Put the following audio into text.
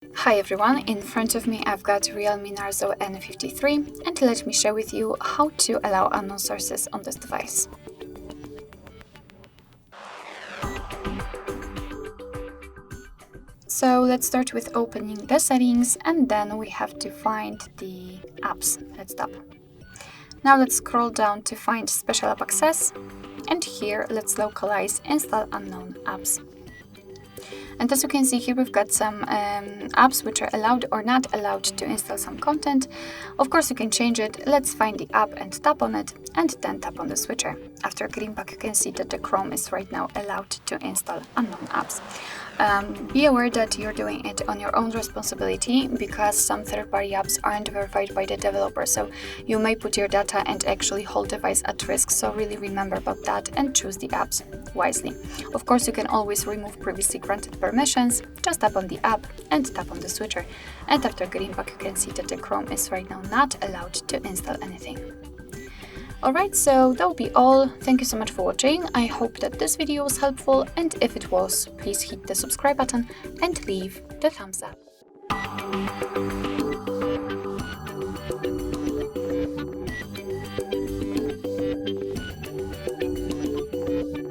Hi everyone, in front of me I've got REALME Narzo N53 and let me share with you how to allow unknown sources on this device. So let's start with opening the settings and then we have to find the apps. Let's tap. Now let's scroll down to find special app access and here let's localize install unknown apps. And as you can see here, we've got some apps which are allowed or not allowed to install some content. Of course, you can change it. Let's find the app and tap on it, and then tap on the switcher. After green back, you can see that the Chrome is right now allowed to install unknown apps. Be aware that you're doing it on your own responsibility because some third-party apps aren't verified by the developer, so you may put your data and actually whole device at risk, so really remember about that and choose the apps wisely. Of course, you can always remove previously granted permissions. Just tap on the app and tap on the switcher, and after green back you can see that the Chrome is right now not allowed to install anything. Alright, so that will be all. Thank you so much for watching. I hope that this video was helpful, and if it was, please hit the subscribe button and leave the thumbs up.